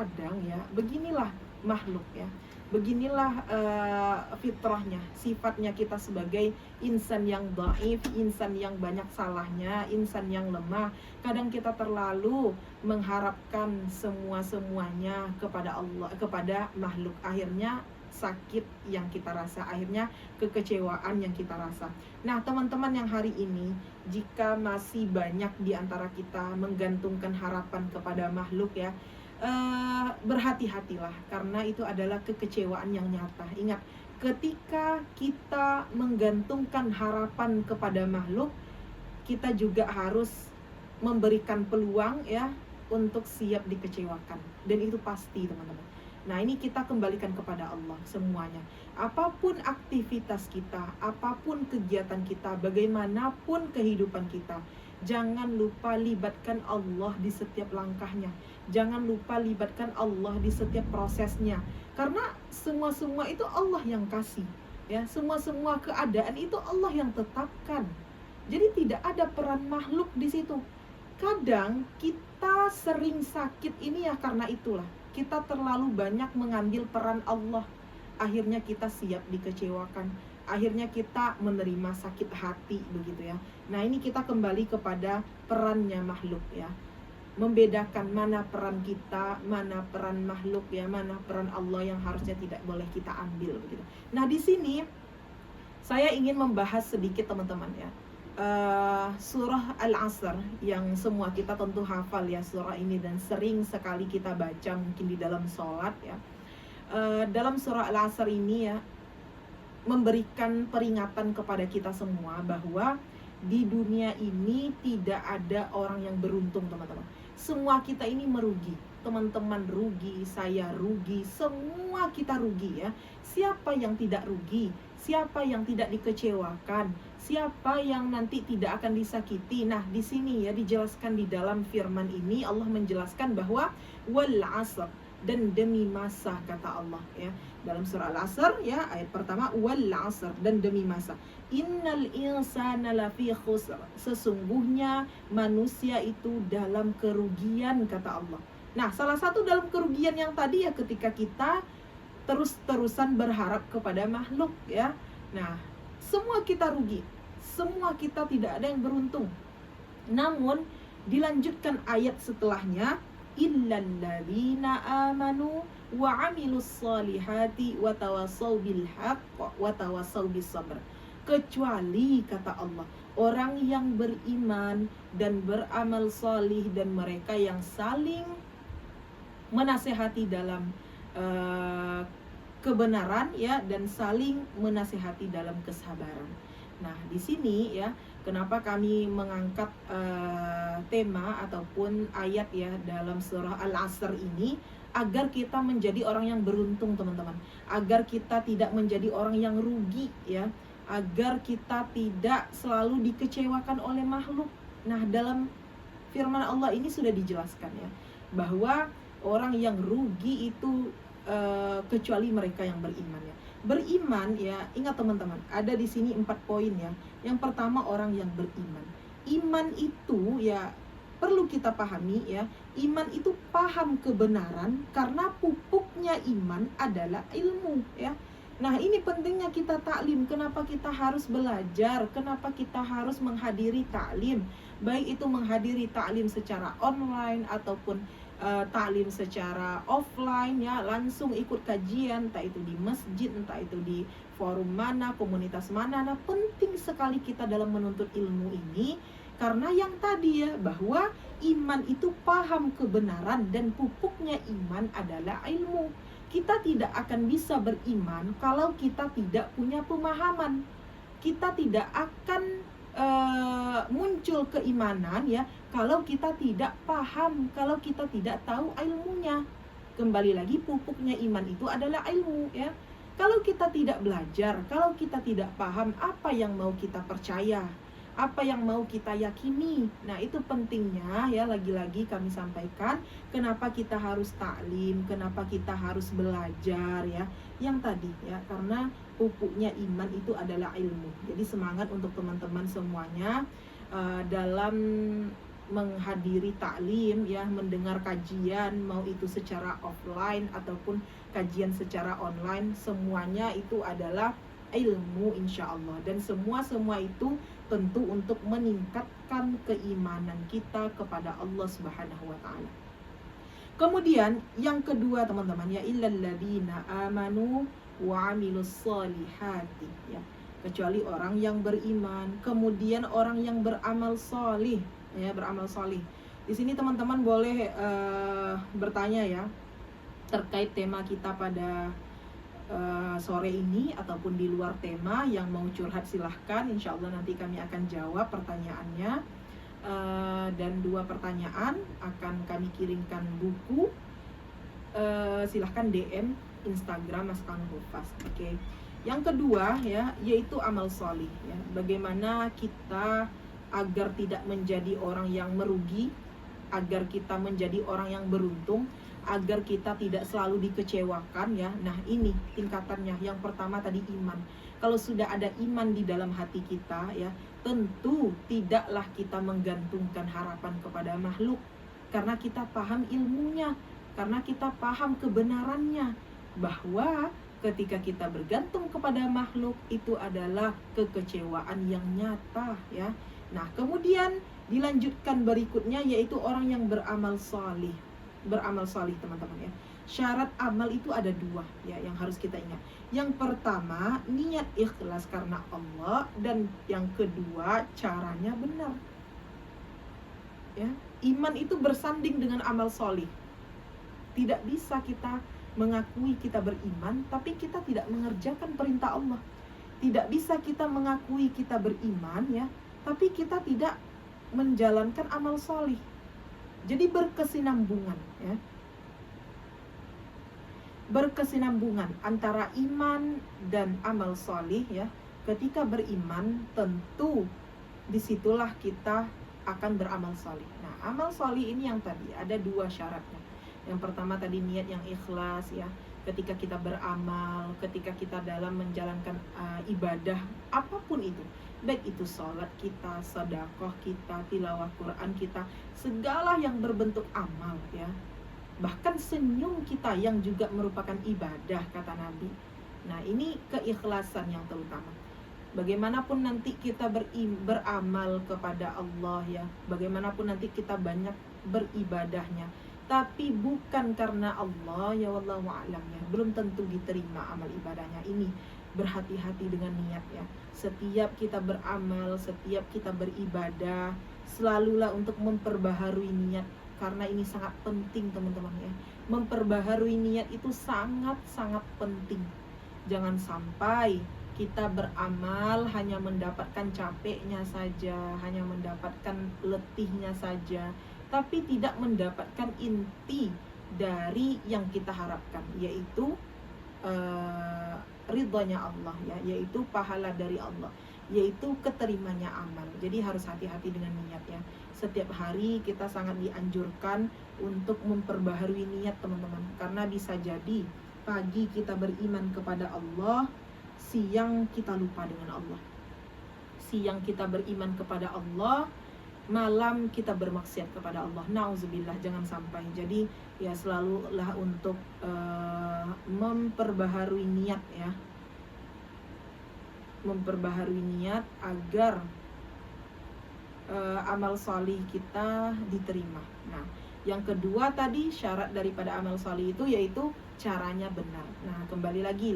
kadang ya, beginilah makhluk ya. Beginilah fitrahnya, sifatnya kita sebagai insan yang dhaif, insan yang banyak salahnya, insan yang lemah. Kadang kita terlalu mengharapkan semuanya kepada Allah, kepada makhluk. Akhirnya sakit yang kita rasa, akhirnya kekecewaan yang kita rasa. Nah, teman-teman yang hari ini, jika masih banyak di antara kita menggantungkan harapan kepada makhluk ya, berhati-hatilah, karena itu adalah kekecewaan yang nyata. Ingat, ketika kita menggantungkan harapan kepada makhluk, kita juga harus memberikan peluang ya untuk siap dikecewakan, dan itu pasti teman-teman. Nah, ini kita kembalikan kepada Allah semuanya. Apapun aktivitas kita, apapun kegiatan kita, bagaimanapun kehidupan kita, jangan lupa libatkan Allah di setiap langkahnya. Jangan lupa libatkan Allah di setiap prosesnya. Karena semua itu Allah yang kasih. Ya, semua keadaan itu Allah yang tetapkan. Jadi tidak ada peran makhluk di situ. Kadang kita sering sakit ini ya karena itulah. Kita terlalu banyak mengambil peran Allah. Akhirnya kita siap dikecewakan. Akhirnya kita menerima sakit hati begitu ya. Nah, ini kita kembali kepada perannya makhluk ya. Membedakan mana peran kita, mana peran makhluk ya, mana peran Allah yang harusnya tidak boleh kita ambil begitu. Nah, di sini saya ingin membahas sedikit teman-teman ya. Surah Al-Asr yang semua kita tentu hafal ya surah ini, dan sering sekali kita baca mungkin di dalam sholat ya. Dalam surah Al-Asr ini ya, memberikan peringatan kepada kita semua bahwa di dunia ini tidak ada orang yang beruntung teman-teman. Semua kita ini merugi. Teman-teman rugi, saya rugi, semua kita rugi ya. Siapa yang tidak rugi? Siapa yang tidak dikecewakan? Siapa yang nanti tidak akan disakiti? Nah, di sini ya dijelaskan di dalam firman ini, Allah menjelaskan bahwa wal 'asr, dan demi masa kata Allah ya. Dalam surah Al-Asr ya, ayat pertama, wal 'asr, dan demi masa. Innal insana lafi khusr, sesungguhnya manusia itu dalam kerugian kata Allah. Nah, salah satu dalam kerugian yang tadi ya ketika kita terus-terusan berharap kepada makhluk ya. Nah, semua kita rugi. Semua kita tidak ada yang beruntung. Namun dilanjutkan ayat setelahnya, illal ladzina amanu wa 'amilus solihati wa tawassaw bil haqq wa tawassaw bis sabr. Kecuali kata Allah, orang yang beriman dan beramal salih, dan mereka yang saling menasehati dalam kebenaran ya, dan saling menasehati dalam kesabaran. Nah, di sini ya, kenapa kami mengangkat tema ataupun ayat ya dalam surah Al-Asr ini, agar kita menjadi orang yang beruntung teman-teman, agar kita tidak menjadi orang yang rugi ya, agar kita tidak selalu dikecewakan oleh makhluk. Nah, dalam firman Allah ini sudah dijelaskan ya, bahwa orang yang rugi itu kecuali mereka yang beriman ya. Beriman ya, ingat teman-teman, ada di sini 4 poin ya. Yang pertama, orang yang beriman. Iman itu ya perlu kita pahami ya. Iman itu paham kebenaran, karena pupuknya iman adalah ilmu ya. Nah, ini pentingnya kita taklim. Kenapa kita harus belajar? Kenapa kita harus menghadiri taklim? Baik itu menghadiri taklim secara online ataupun taklim secara offline ya, langsung ikut kajian, entah itu di masjid, entah itu di forum mana, komunitas mana. Nah, penting sekali kita dalam menuntut ilmu ini, karena yang tadi ya, bahwa iman itu paham kebenaran, dan pupuknya iman adalah ilmu. Kita tidak akan bisa beriman kalau kita tidak punya pemahaman. Kita tidak akan muncul keimanan ya kalau kita tidak paham, kalau kita tidak tahu ilmunya. Kembali lagi, pupuknya iman itu adalah ilmu ya. Kalau kita tidak belajar, kalau kita tidak paham, apa yang mau kita percaya, apa yang mau kita yakini. Nah, itu pentingnya ya, lagi-lagi kami sampaikan kenapa kita harus taklim, kenapa kita harus belajar ya. Yang tadi ya, karena pupuknya iman itu adalah ilmu. Jadi semangat untuk teman-teman semuanya dalam menghadiri taklim ya, mendengar kajian, mau itu secara offline ataupun kajian secara online, semuanya itu adalah ilmu insya Allah. Dan semua itu tentu untuk meningkatkan keimanan kita kepada Allah Subhanahu wa taala. Kemudian yang kedua teman-teman, ya illal ladzina amanu wa amilus solihati, ya, kecuali orang yang beriman, kemudian orang yang beramal solih, ya, beramal solih. Di sini teman-teman boleh bertanya ya terkait tema kita pada sore ini ataupun di luar tema. Yang mau curhat silahkan, insya Allah nanti kami akan jawab pertanyaannya. Dan 2 pertanyaan akan kami kirimkan buku. Silahkan DM Instagram Mas Kang Hufaz. Oke. Yang kedua ya, yaitu amal solih ya. Bagaimana kita agar tidak menjadi orang yang merugi, agar kita menjadi orang yang beruntung, agar kita tidak selalu dikecewakan ya. Nah, ini tingkatannya. Yang pertama tadi iman. Kalau sudah ada iman di dalam hati kita ya, tentu tidaklah kita menggantungkan harapan kepada makhluk, karena kita paham ilmunya, karena kita paham kebenarannya, bahwa ketika kita bergantung kepada makhluk itu adalah kekecewaan yang nyata ya. Nah, kemudian dilanjutkan berikutnya yaitu orang yang beramal salih. Beramal salih teman-teman ya. Syarat amal itu ada 2 ya yang harus kita ingat. Yang pertama, niat ikhlas karena Allah, dan yang kedua, caranya benar. Ya, iman itu bersanding dengan amal solih. Tidak bisa kita mengakui kita beriman tapi kita tidak mengerjakan perintah Allah. Tidak bisa kita mengakui kita beriman ya, tapi kita tidak menjalankan amal solih. Jadi berkesinambungan ya. Berkesinambungan antara iman dan amal solih ya. Ketika beriman tentu disitulah kita akan beramal solih. Nah, amal solih ini yang tadi ada 2 syaratnya. Yang pertama tadi niat yang ikhlas ya. Ketika kita beramal, ketika kita dalam menjalankan ibadah apapun itu, baik itu sholat kita, sedekah kita, tilawah Quran kita, segala yang berbentuk amal ya. Bahkan senyum kita yang juga merupakan ibadah kata Nabi. Nah, ini keikhlasan yang terutama. Bagaimanapun nanti kita beramal kepada Allah ya, bagaimanapun nanti kita banyak beribadahnya, tapi bukan karena Allah ya, wallahu a'lam ya, belum tentu diterima amal ibadahnya. Ini berhati-hati dengan niat ya. Setiap kita beramal, setiap kita beribadah, selalulah untuk memperbaharui niat. Karena ini sangat penting teman-teman ya. Memperbaharui niat itu sangat-sangat penting. Jangan sampai kita beramal hanya mendapatkan capeknya saja, hanya mendapatkan letihnya saja, tapi tidak mendapatkan inti dari yang kita harapkan, yaitu ridhonya Allah ya, yaitu pahala dari Allah, yaitu keterimanya amal. Jadi harus hati-hati dengan niat ya. Setiap hari kita sangat dianjurkan untuk memperbaharui niat teman-teman, karena bisa jadi pagi kita beriman kepada Allah, siang kita lupa dengan Allah. Siang kita beriman kepada Allah, malam kita bermaksiat kepada Allah. Nauzubillah, jangan sampai. Jadi ya selalulah untuk memperbaharui niat ya. Memperbaharui niat agar amal salih kita diterima. Nah, yang kedua tadi syarat daripada amal salih itu yaitu caranya benar. Nah, kembali lagi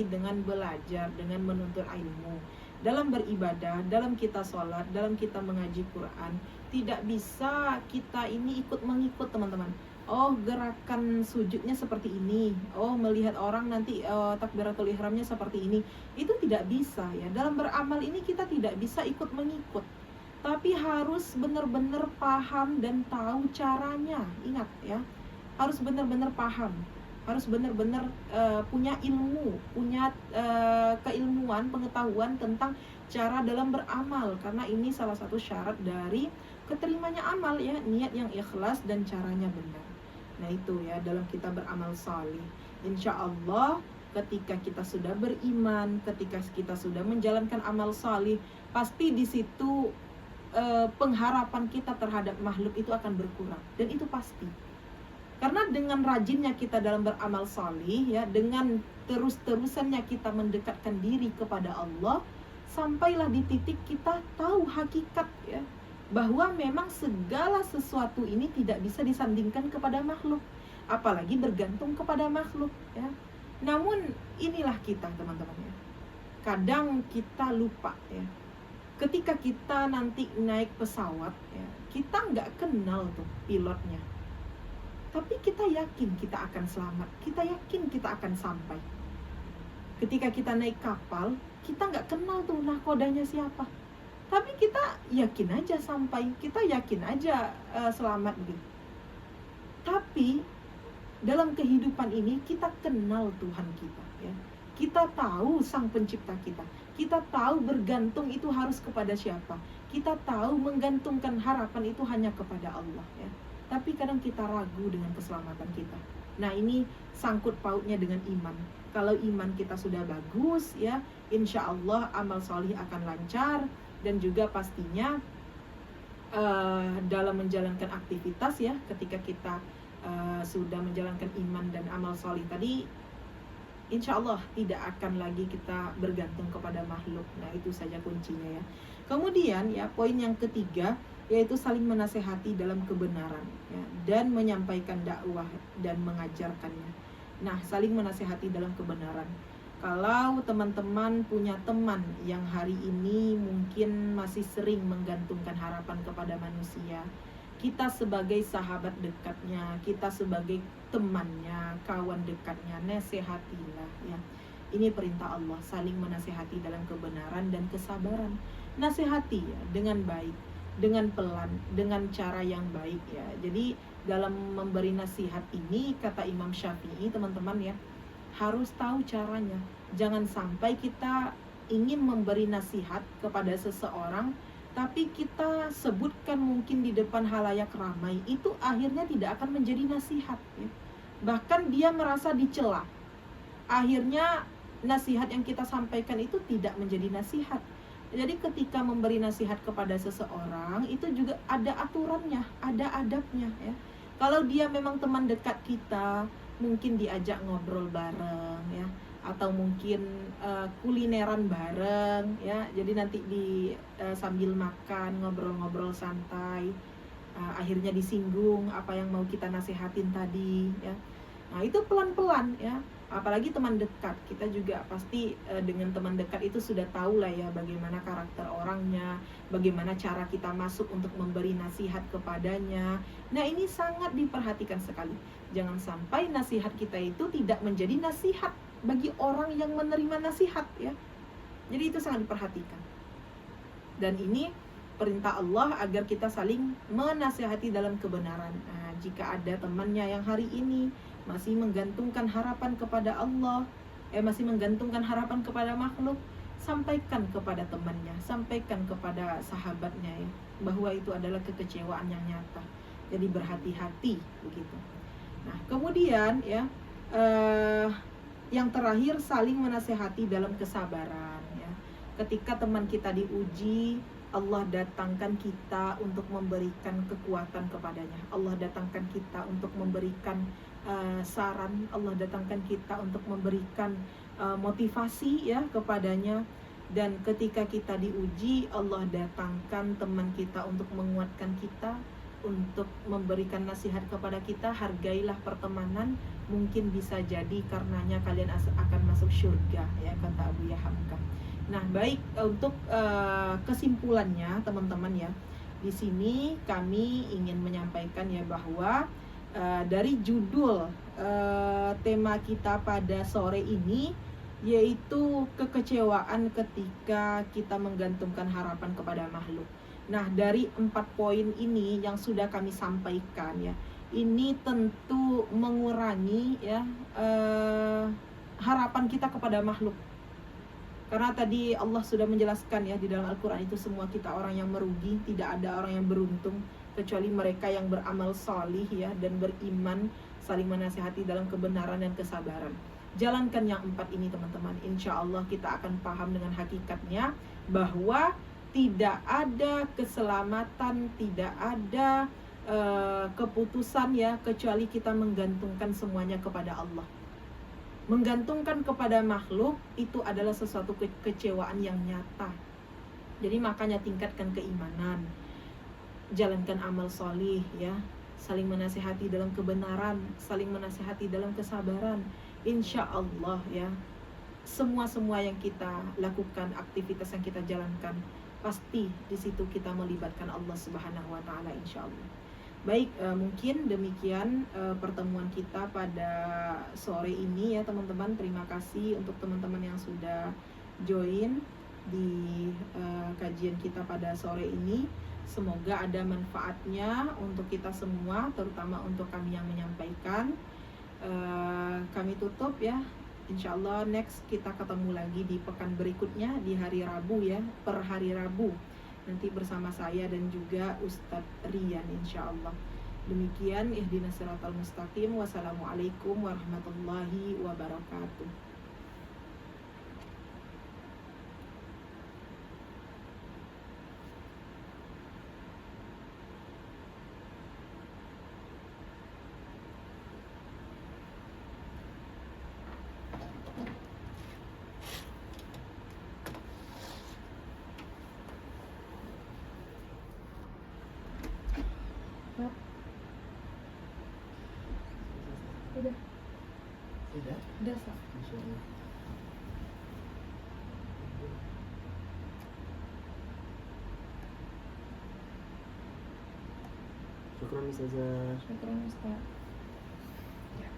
dengan belajar, dengan menuntut ilmu. Dalam beribadah, dalam kita sholat, dalam kita mengaji Quran, tidak bisa kita ini ikut mengikut teman-teman. Oh, gerakan sujudnya seperti ini. Oh, melihat orang nanti takbiratul ihramnya seperti ini. Itu tidak bisa ya. Dalam beramal ini kita tidak bisa ikut mengikut. Tapi harus benar-benar paham dan tahu caranya. Ingat ya, harus benar-benar paham, harus benar-benar punya ilmu, punya keilmuan, pengetahuan tentang cara dalam beramal. Karena ini salah satu syarat dari keterimanya amal ya, niat yang ikhlas dan caranya benar. Nah itu ya, dalam kita beramal salih, insya Allah ketika kita sudah beriman, ketika kita sudah menjalankan amal salih, pasti di situ pengharapan kita terhadap makhluk itu akan berkurang, dan itu pasti. Karena dengan rajinnya kita dalam beramal salih ya, dengan terus-terusannya kita mendekatkan diri kepada Allah, sampailah di titik kita tahu hakikat ya, bahwa memang segala sesuatu ini tidak bisa disandingkan kepada makhluk, apalagi bergantung kepada makhluk ya. Namun inilah kita teman-teman ya, kadang kita lupa ya, ketika kita nanti naik pesawat ya, kita nggak kenal tuh pilotnya, tapi kita yakin kita akan selamat, kita yakin kita akan sampai. Ketika kita naik kapal, kita nggak kenal tuh nahkodanya siapa, tapi kita yakin aja sampai, kita yakin aja selamat gitu. Tapi dalam kehidupan ini kita kenal Tuhan kita ya, kita tahu Sang Pencipta kita, kita tahu bergantung itu harus kepada siapa, kita tahu menggantungkan harapan itu hanya kepada Allah ya. Tapi kadang kita ragu dengan keselamatan kita. Nah ini sangkut pautnya dengan iman. Kalau iman kita sudah bagus ya, insya Allah amal solih akan lancar. Dan juga pastinya dalam menjalankan aktivitas ya, ketika kita sudah menjalankan iman dan amal solih tadi, insya Allah tidak akan lagi kita bergantung kepada makhluk. Nah itu saja kuncinya ya. Kemudian ya, poin yang ketiga yaitu saling menasehati dalam kebenaran ya, dan menyampaikan dakwah dan mengajarkannya. Nah, saling menasehati dalam kebenaran. Kalau teman-teman punya teman yang hari ini mungkin masih sering menggantungkan harapan kepada manusia, kita sebagai sahabat dekatnya, kita sebagai temannya, kawan dekatnya, nasihatilah ya. Ini perintah Allah, saling menasehati dalam kebenaran dan kesabaran. Nasihati ya dengan baik, dengan pelan, dengan cara yang baik ya. Jadi dalam memberi nasihat ini, kata Imam Syafi'i teman-teman ya, harus tahu caranya. Jangan sampai kita ingin memberi nasihat kepada seseorang, tapi kita sebutkan mungkin di depan halayak ramai, itu akhirnya tidak akan menjadi nasihat ya. Bahkan dia merasa dicela, akhirnya nasihat yang kita sampaikan itu tidak menjadi nasihat. Jadi ketika memberi nasihat kepada seseorang itu juga ada aturannya, ada adabnya ya. Kalau dia memang teman dekat kita, mungkin diajak ngobrol bareng ya, atau mungkin kulineran bareng ya. Jadi nanti sambil makan ngobrol-ngobrol santai, akhirnya disinggung apa yang mau kita nasihatin tadi ya. Nah itu pelan-pelan ya. Apalagi teman dekat, kita juga pasti dengan teman dekat itu sudah tahu lah ya bagaimana karakter orangnya, bagaimana cara kita masuk untuk memberi nasihat kepadanya. Nah ini sangat diperhatikan sekali. Jangan sampai nasihat kita itu tidak menjadi nasihat bagi orang yang menerima nasihat ya. Jadi itu sangat diperhatikan. Dan ini perintah Allah agar kita saling menasihati dalam kebenaran. Nah, jika ada temannya yang hari ini masih menggantungkan harapan kepada Allah, masih menggantungkan harapan kepada makhluk, sampaikan kepada temannya, sampaikan kepada sahabatnya ya, bahwa itu adalah kekecewaan yang nyata. Jadi berhati-hati begitu. Nah, kemudian ya, yang terakhir saling menasehati dalam kesabaran ya. Ketika teman kita diuji, Allah datangkan kita untuk memberikan kekuatan kepadanya. Allah datangkan kita untuk memberikan saran. Allah datangkan kita untuk memberikan motivasi ya kepadanya. Dan ketika kita diuji, Allah datangkan teman kita untuk menguatkan kita, untuk memberikan nasihat kepada kita. Hargailah pertemanan, mungkin bisa jadi karenanya kalian akan masuk surga ya, kata Abu Hamka. Nah, baik, untuk kesimpulannya teman-teman ya, di sini kami ingin menyampaikan ya bahwa dari judul tema kita pada sore ini, yaitu kekecewaan ketika kita menggantungkan harapan kepada makhluk. Nah, dari 4 poin ini yang sudah kami sampaikan ya, ini tentu mengurangi ya harapan kita kepada makhluk. Karena tadi Allah sudah menjelaskan ya di dalam Al-Quran itu, semua kita orang yang merugi, tidak ada orang yang beruntung kecuali mereka yang beramal salih ya, dan beriman, saling menasihati dalam kebenaran dan kesabaran. Jalankan yang 4 ini teman-teman, insya Allah kita akan paham dengan hakikatnya bahwa Tidak ada keselamatan, tidak ada keputusan ya, kecuali kita menggantungkan semuanya kepada Allah. Menggantungkan kepada makhluk itu adalah sesuatu kekecewaan yang nyata. Jadi makanya tingkatkan keimanan, jalankan amal solih ya, saling menasihati dalam kebenaran, saling menasihati dalam kesabaran. Insya Allah ya, semua yang kita lakukan, aktivitas yang kita jalankan, pasti di situ kita melibatkan Allah Subhanahu wa taala, insya Allah. Baik, mungkin demikian pertemuan kita pada sore ini ya teman-teman. Terima kasih untuk teman-teman yang sudah join di kajian kita pada sore ini. Semoga ada manfaatnya untuk kita semua, terutama untuk kami yang menyampaikan. Kami tutup ya. Insya Allah next kita ketemu lagi di pekan berikutnya di hari Rabu ya, per hari Rabu. Nanti bersama saya dan juga Ustadz Rian insya Allah. Demikian, ihdinas siratal mustaqim. Wassalamualaikum warahmatullahi wabarakatuh. Udah Sa. Syukran Ustazah. Syukran Ustaz. Ya.